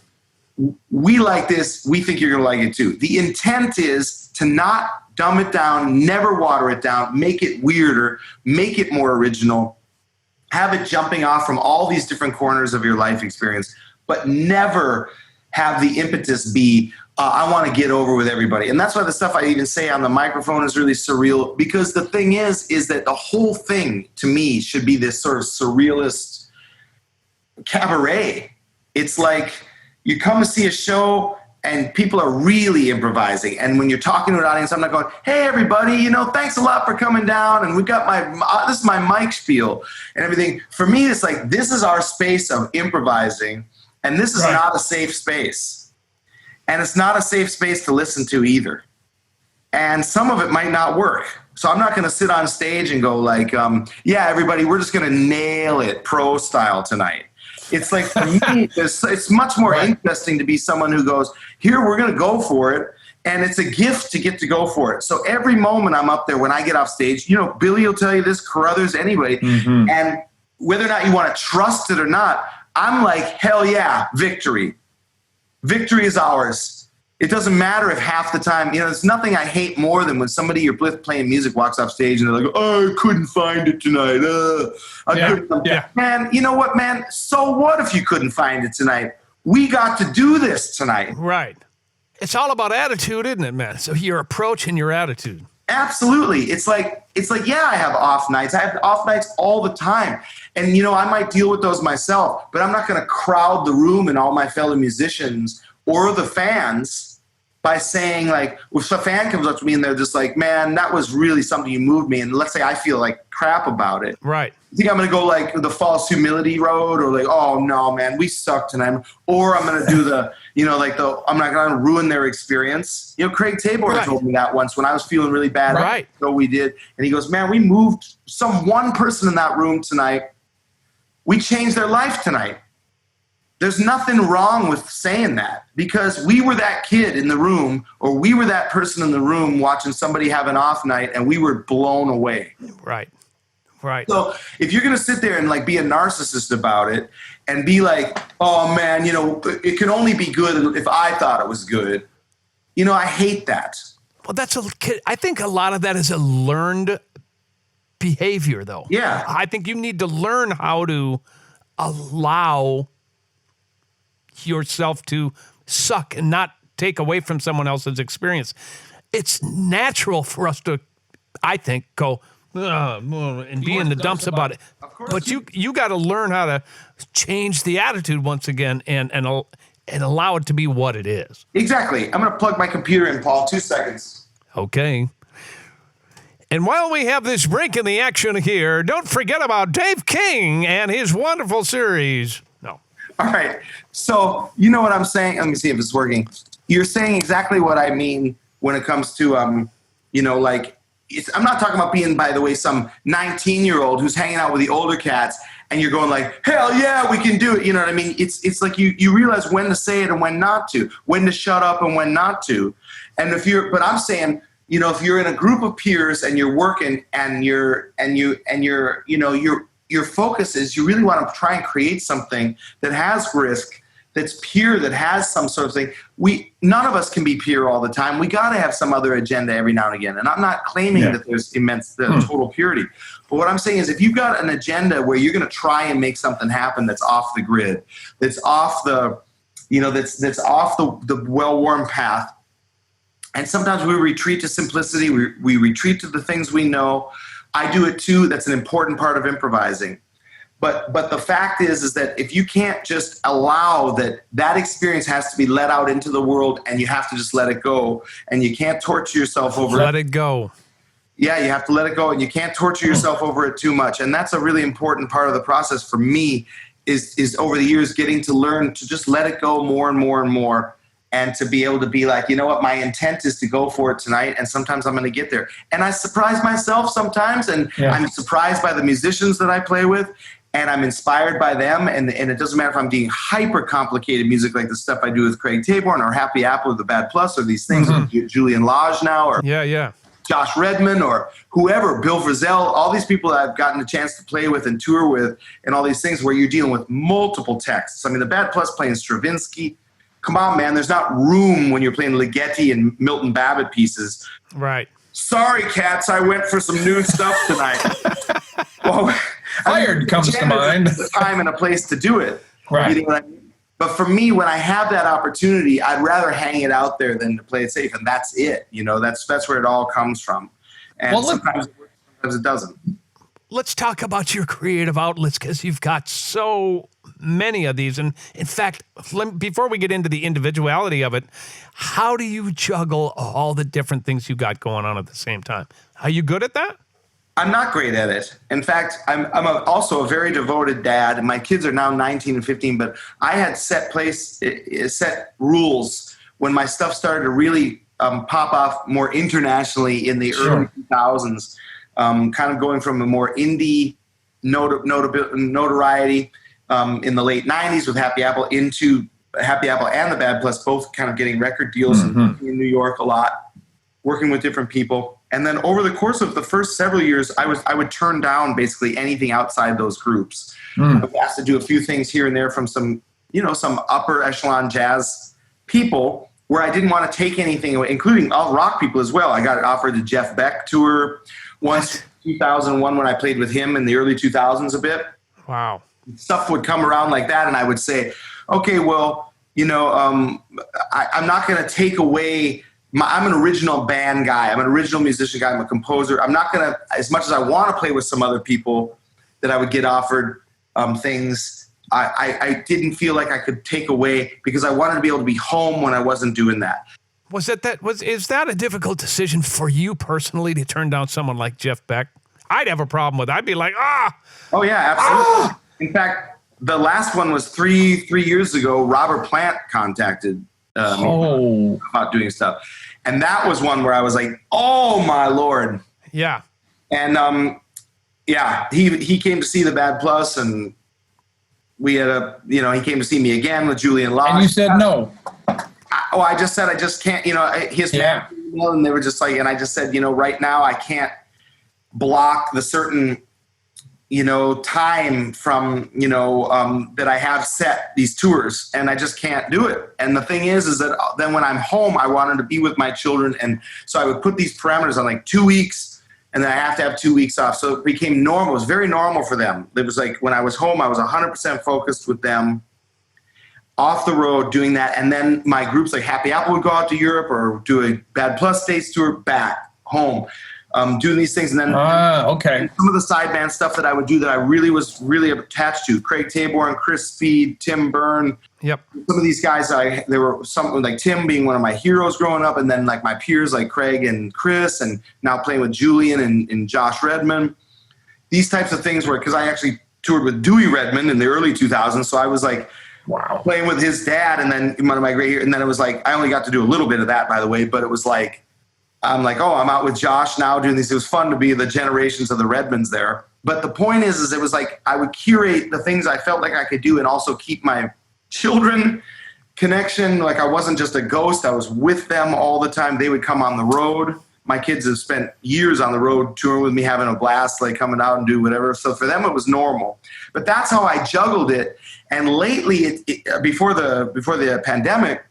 We like this. We think you're going to like it too. The intent is to not dumb it down, never water it down, make it weirder, make it more original, have it jumping off from all these different corners of your life experience, but never have the impetus be, I want to get over with everybody. And that's why the stuff I even say on the microphone is really surreal, because the thing is that the whole thing to me should be this sort of surrealist cabaret. It's like you come to see a show and people are really improvising. And when you're talking to an audience, I'm not going, hey, everybody, thanks a lot for coming down. And we've got this is my mic spiel and everything. For me, it's like, this is our space of improvising. And this is not a safe space. And it's not a safe space to listen to either. And some of it might not work. So I'm not going to sit on stage and go like, yeah, everybody, we're just going to nail it pro style tonight. It's like, for me, it's much more interesting to be someone who goes, here, we're going to go for it. And it's a gift to get to go for it. So every moment I'm up there, when I get off stage, Billy will tell you this, Carruthers, anybody. Mm-hmm. And whether or not you want to trust it or not, I'm like, hell yeah, victory. Victory is ours. It doesn't matter if half the time, there's nothing I hate more than when somebody you're playing music walks off stage and they're like, oh, I couldn't find it tonight. Man, you know what, man? So what if you couldn't find it tonight? We got to do this tonight. Right. It's all about attitude, isn't it, man? So your approach and your attitude. Absolutely. It's like, yeah, I have off nights. I have off nights all the time. And, I might deal with those myself, but I'm not going to crowd the room and all my fellow musicians or the fans by saying, like, if a fan comes up to me and they're just like, man, that was really something, you moved me. And let's say I feel like crap about it. Right. I think I'm going to go like the false humility road, or like, oh no, man, we suck tonight. Or I'm going to do the, I'm not going to ruin their experience. Craig Tabor told me that once when I was feeling really bad. Right. So we did. And he goes, man, we moved one person in that room tonight. We changed their life tonight. There's nothing wrong with saying that, because we were that kid in the room, or we were that person in the room watching somebody have an off night and we were blown away. Right. Right. So if you're going to sit there and like be a narcissist about it and be like, oh man, it can only be good if I thought it was good. I hate that. Well, I think a lot of that is a learned behavior though. Yeah. I think you need to learn how to allow yourself to suck and not take away from someone else's experience. It's natural for us to, I think, go and be in the dumps about it. But you got to learn how to change the attitude once again and allow it to be what it is. Exactly. I'm going to plug my computer in, Paul. 2 seconds. Okay. And while we have this break in the action here, don't forget about Dave King and his wonderful series. No. All right. So you know what I'm saying? Let me see if it's working. You're saying exactly what I mean when it comes to, I'm not talking about being, by the way, some 19-year-old who's hanging out with the older cats and you're going like, hell yeah, we can do it. You know what I mean? It's like you realize when to say it and when not to, when to shut up and when not to. And but I'm saying, if you're in a group of peers and you're working and your focus is you really want to try and create something that has risk, that's pure, that has some sort of thing. None of us can be pure all the time. We got to have some other agenda every now and again. And I'm not claiming that there's total purity. But what I'm saying is if you've got an agenda where you're going to try and make something happen that's off the grid, that's off the, that's off the well-worn path. And sometimes we retreat to simplicity. We retreat to the things we know. I do it too. That's an important part of improvising. But the fact is that if you can't just allow that experience has to be let out into the world and you have to just let it go and you can't torture yourself over it. Let it go. Yeah, you have to let it go and you can't torture yourself over it too much. And that's a really important part of the process for me is over the years getting to learn to just let it go more and more and more and to be able to be like, you know what, my intent is to go for it tonight and sometimes I'm going to get there. And I surprise myself sometimes and I'm surprised by the musicians that I play with. And I'm inspired by them, and it doesn't matter if I'm doing hyper complicated music like the stuff I do with Craig Taborn or Happy Apple or The Bad Plus or these things like Julian Lage now or Josh Redman or whoever, Bill Frisell, all these people that I've gotten a chance to play with and tour with and all these things where you're dealing with multiple texts. I mean, The Bad Plus playing Stravinsky. Come on, man, there's not room when you're playing Ligeti and Milton Babbitt pieces. Right. Sorry, cats, I went for some new stuff tonight. Well, Fired comes to mind. There's a time and a place to do it. Right. You know what I mean? But for me, when I have that opportunity, I'd rather hang it out there than to play it safe. And that's it. That's where it all comes from. And sometimes it works, sometimes it doesn't. Let's talk about your creative outlets because you've got so many of these. And in fact, before we get into the individuality of it, how do you juggle all the different things you got going on at the same time? Are you good at that? I'm not great at it. In fact, I'm also a very devoted dad. My kids are now 19 and 15, but I had set rules when my stuff started to really pop off more internationally in the early 2000s, kind of going from a more indie notoriety in the late 90s with Happy Apple into Happy Apple and The Bad Plus, both kind of getting record deals in New York a lot, working with different people. And then over the course of the first several years, I would turn down basically anything outside those groups. I was asked to do a few things here and there from some upper echelon jazz people where I didn't want to take anything away, including all rock people as well. I got offered the Jeff Beck tour once in 2001 when I played with him in the early 2000s a bit. Wow. Stuff would come around like that, and I would say, okay, well, I'm not going to take away I'm an original band guy. I'm an original musician guy. I'm a composer. I'm not going to, as much as I want to play with some other people that I would get offered things, I didn't feel like I could take away because I wanted to be able to be home when I wasn't doing that. Is that a difficult decision for you personally to turn down someone like Jeff Beck? I'd have a problem with it. I'd be like, Oh, yeah, absolutely. In fact, the last one was three years ago. Robert Plant contacted me about doing stuff. And that was one where I was like, oh my Lord. Yeah. And he came to see The Bad Plus and we had he came to see me again with Julian Lage. And you said no. I just said, I just can't, his family, and they were just like, and I just said, right now I can't block the certain time from, that I have set these tours and I just can't do it. And the thing is that then when I'm home, I wanted to be with my children. And so I would put these parameters on like 2 weeks and then I have to have 2 weeks off. So it became normal. It was very normal for them. It was like when I was home, I was 100% focused with them off the road doing that. And then my groups like Happy Apple would go out to Europe or do a Bad Plus States tour back home. Doing these things, and then and some of the side band stuff that I would do that I was really attached to. Craig Taborn, Chris Speed, Tim Byrne. Yep. Some of these guys, there were some like Tim being one of my heroes growing up, and then like my peers like Craig and Chris, and now playing with Julian and Josh Redman. These types of things were because I actually toured with Dewey Redman in the early 2000s, so I was like, playing with his dad, and then one of my great, and then it was like I only got to do a little bit of that, by the way, but it was like. I'm like, I'm out with Josh now doing these. It was fun to be the generations of the Redmans there. But the point is it was like I would curate the things I felt like I could do and also keep my children connection. Like I wasn't just a ghost. I was with them all the time. They would come on the road. my kids have spent years on the road touring with me, having a blast, like coming out and do whatever. So for them, it was normal. But that's how I juggled it. And lately, before the pandemic,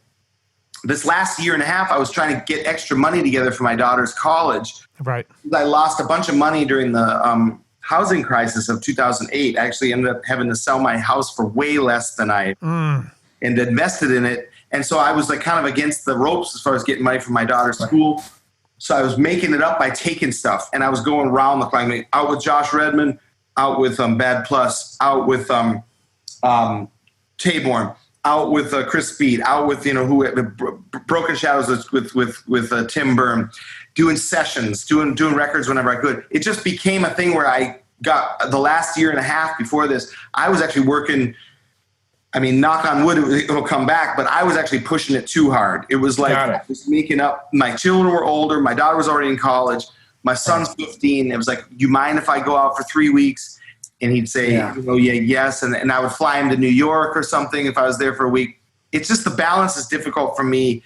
this last year and a half, I was trying to get extra money together for my daughter's college. Right. I lost a bunch of money during the housing crisis of 2008. I actually ended up having to sell my house for way less than I and invested in it. And so I was like kind of against the ropes as far as getting money for my daughter's school. So I was making it up by taking stuff, and I was going around the climb, out with Josh Redman, out with Bad Plus, out with Taborn, out with Chris Speed, out with Broken Shadows with Tim Byrne, doing sessions, doing records whenever I could. It just became a thing where I got the last year and a half before this. I was actually working. I mean, knock on wood, it'll come back, but I was actually pushing it too hard. It was like I was making up. My children were older. My daughter was already in college. My son's 15. It was like, you mind if I go out for 3 weeks? And he'd say, yes. And I would fly him to New York or something if I was there for a week. It's just the balance is difficult for me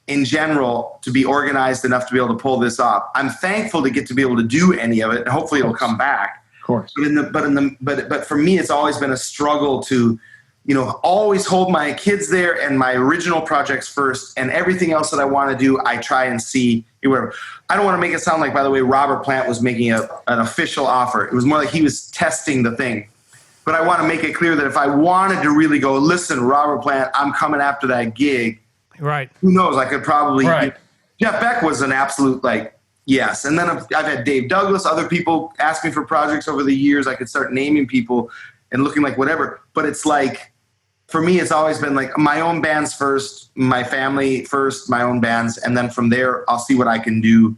in general to be organized enough to be able to pull this off. I'm thankful to get to be able to do any of it, and hopefully it'll come back. Of course. But for me, it's always been a struggle to, always hold my kids there and my original projects first, and everything else that I want to do, I try and see whatever. I don't want to make it sound like, by the way, Robert Plant was making an official offer. It was more like he was testing the thing. But I want to make it clear that if I wanted to really go, listen, Robert Plant, I'm coming after that gig. Right. Who knows? I could probably. Right. Jeff Beck was an absolute yes. And then I've had Dave Douglas, other people ask me for projects over the years. I could start naming people and looking like whatever. But it's like, for me, it's always been like my own bands first, my family first, my own bands. And then from there, I'll see what I can do.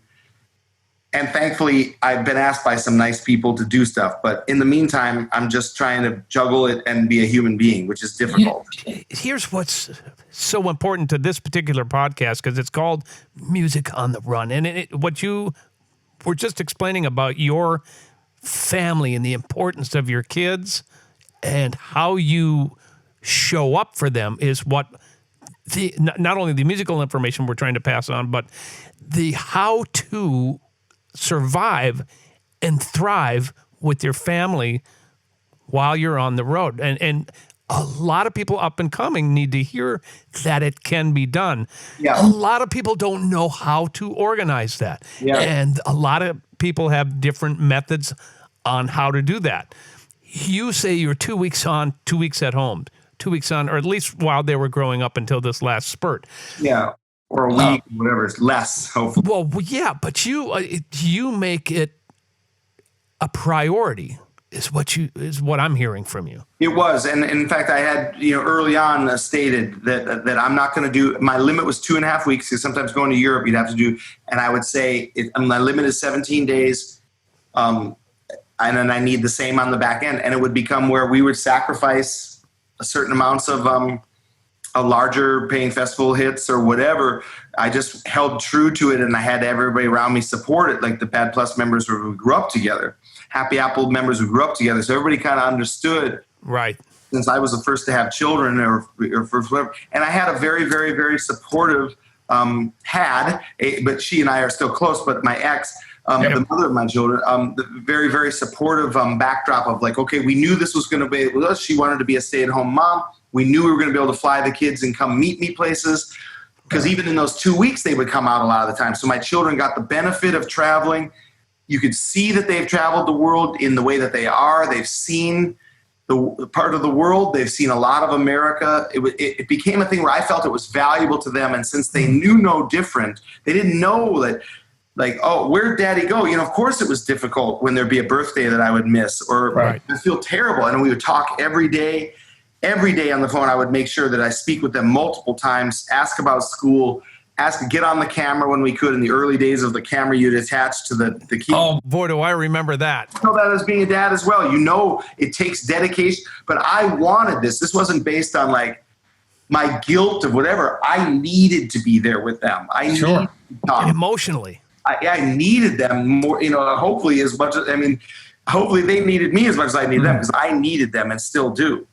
And thankfully, I've been asked by some nice people to do stuff. But in the meantime, I'm just trying to juggle it and be a human being, which is difficult. Here's what's so important to this particular podcast, because it's called Music on the Run. And what you were just explaining about your family and the importance of your kids and how you show up for them is what not only the musical information we're trying to pass on, but the how to survive and thrive with your family while you're on the road. And a lot of people up and coming need to hear that it can be done. Yeah. A lot of people don't know how to organize that. Yeah. And a lot of people have different methods on how to do that. You say you're 2 weeks on, 2 weeks at home. 2 weeks on, or at least while they were growing up until this last spurt. Yeah, or a week, whatever. It's less, hopefully. Well, yeah, but you make it a priority, is what I'm hearing from you. It was, and in fact, I had early on stated that I'm not going to do. My limit was 2.5 weeks. Because sometimes going to Europe, you'd have to do, and I would say my limit is 17 days. And then I need the same on the back end, and it would become where we would sacrifice a certain amounts of a larger paying festival hits or whatever. I just held true to it, and I had everybody around me support it, like the Bad Plus members who grew up together, Happy Apple members who grew up together. So everybody kind of understood. Right. Since I was the first to have children or first whatever. And I had a very, very, very supportive, but she and I are still close, but my ex, the mother of my children, the very, very supportive backdrop of like, okay, we knew this was going to be with us. She wanted to be a stay-at-home mom. We knew we were going to be able to fly the kids and come meet me places, because even in those 2 weeks, they would come out a lot of the time. So my children got the benefit of traveling. You could see that they've traveled the world in the way that they are. They've seen the part of the world. They've seen a lot of America. It became a thing where I felt it was valuable to them. And since they knew no different, they didn't know that, like, oh, where'd daddy go? Of course it was difficult when there'd be a birthday that I would miss, or I feel terrible. And we would talk every day on the phone. I would make sure that I speak with them multiple times, ask about school, get on the camera when we could. In the early days of the camera, you'd attach to the key. Oh, boy, do I remember that. I know that as being a dad as well. It takes dedication, but I wanted this. This wasn't based on like my guilt of whatever. I needed to be there with them. Sure. Emotionally. I needed them more, hopefully as much as, hopefully they needed me as much as I needed them, because I needed them and still do.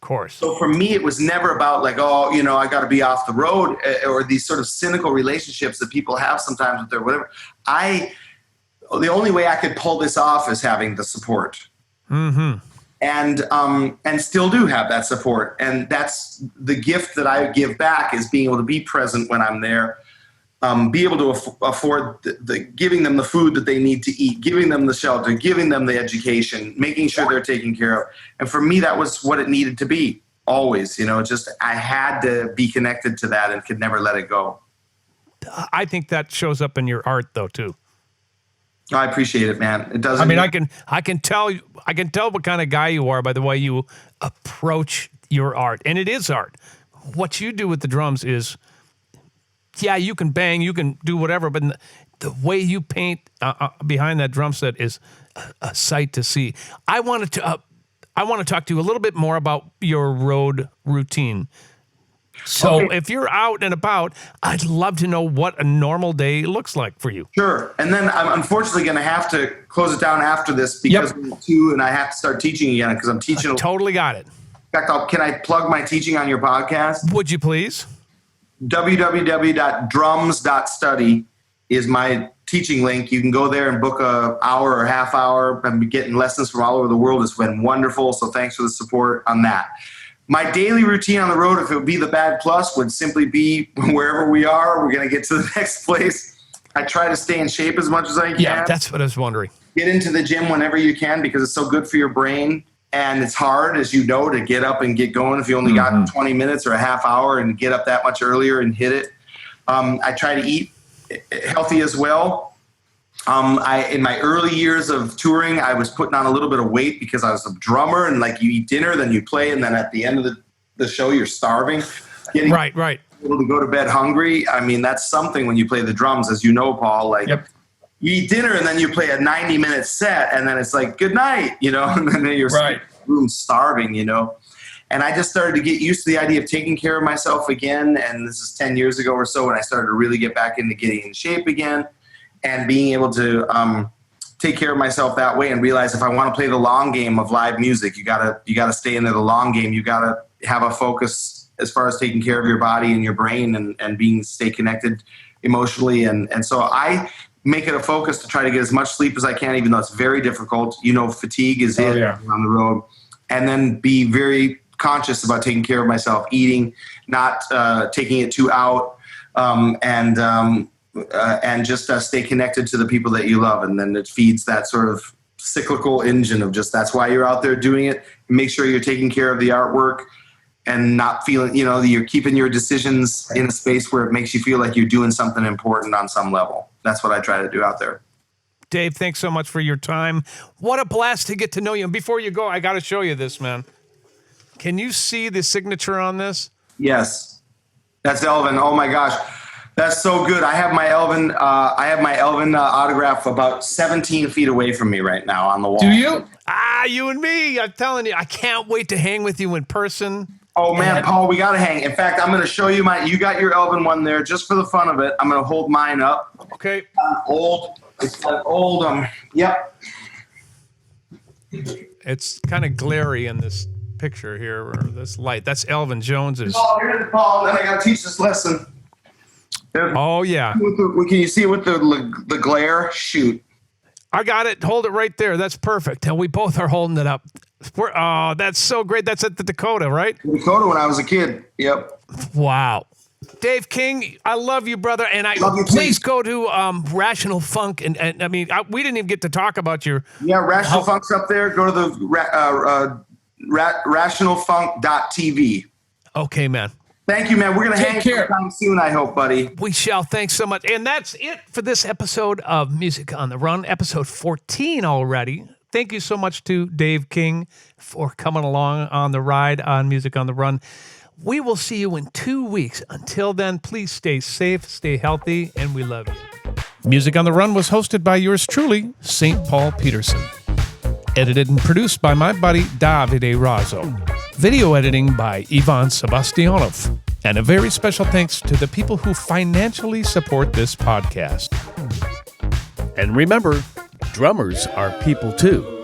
course. So for me, it was never about like, oh, I got to be off the road, or these sort of cynical relationships that people have sometimes with their whatever. The only way I could pull this off is having the support. Mm-hmm. And still do have that support. And that's the gift that I give back, is being able to be present when I'm there, be able to afford giving them the food that they need to eat, giving them the shelter, giving them the education, making sure they're taken care of. And for me, that was what it needed to be always, just I had to be connected to that and could never let it go. I think that shows up in your art though, too. I appreciate it, man. It doesn't. I mean, I can tell what kind of guy you are by the way you approach your art, and it is art. What you do with the drums is, yeah, you can bang, you can do whatever, but the way you paint behind that drum set is a sight to see. I want to talk to you a little bit more about your road routine. So if you're out and about, I'd love to know what a normal day looks like for you. Sure. And then I'm unfortunately going to have to close it down after this because we're 2 and I have to start teaching again because I'm teaching. Totally got it. In fact, can I plug my teaching on your podcast? Would you please? www.drums.study is my teaching link. You can go there and book an hour or half hour. I'm getting lessons from all over the world. It's been wonderful. So thanks for the support on that. My daily routine on the road, if it would be the Bad Plus, would simply be wherever we are, we're going to get to the next place. I try to stay in shape as much as I can. Yeah, that's what I was wondering. Get into the gym whenever you can because it's so good for your brain. And it's hard, as you know, to get up and get going if you only got 20 minutes or a half hour and get up that much earlier and hit it. I try to eat healthy as well. In my early years of touring, I was putting on a little bit of weight because I was a drummer, and like you eat dinner, then you play, and then at the end of the show, you're starving. Getting right. Able to go to bed hungry. I mean, that's something when you play the drums, as you know, Paul. Like you eat dinner, and then you play a 90-minute set, and then it's like good night, and then you're starving, And I just started to get used to the idea of taking care of myself again. And this is 10 years ago or so when I started to really get back into getting in shape again. And being able to take care of myself that way and realize if I want to play the long game of live music, you gotta stay into the long game. You gotta have a focus as far as taking care of your body and your brain and stay connected emotionally. And so I make it a focus to try to get as much sleep as I can, even though it's very difficult. Fatigue is on the road. And then be very conscious about taking care of myself, eating, not taking it too out, and just stay connected to the people that you love. And then it feeds that sort of cyclical engine of just that's why you're out there doing it. Make sure you're taking care of the artwork and not feeling, you're keeping your decisions in a space where it makes you feel like you're doing something important on some level. That's what I try to do out there. Dave, thanks so much for your time. What a blast to get to know you. And before you go, I got to show you this, man. Can you see the signature on this? Yes. That's Elvin. Oh my gosh. That's so good. I have my Elvin autograph about 17 feet away from me right now on the wall. Do you? You and me. I'm telling you, I can't wait to hang with you in person. Oh man, Paul, we got to hang. In fact, I'm going to show you you got your Elvin one there just for the fun of it. I'm going to hold mine up. Okay. It's an old, yep. It's kind of glary in this picture here, or this light. That's Elvin Jones's. Oh, here's Paul. Then I got to teach this lesson. Oh, yeah. Can you see it with the glare? Shoot. I got it. Hold it right there. That's perfect. And we both are holding it up. That's so great. That's at the Dakota, right? Dakota when I was a kid. Yep. Wow. Dave King, I love you, brother. And please go to Rational Funk. And I mean, we didn't even get to talk about your... Yeah, Rational Funk's up there. Go to the rationalfunk.tv. Okay, man. Thank you, man. We're going to hang sometime soon, I hope, buddy. We shall. Thanks so much. And that's it for this episode of Music on the Run, episode 14 already. Thank you so much to Dave King for coming along on the ride on Music on the Run. We will see you in 2 weeks. Until then, please stay safe, stay healthy, and we love you. Music on the Run was hosted by yours truly, St. Paul Peterson. Edited and produced by my buddy Davide Raso. Video editing by Ivan Sebastianov. And a very special thanks to the people who financially support this podcast. And remember, drummers are people too.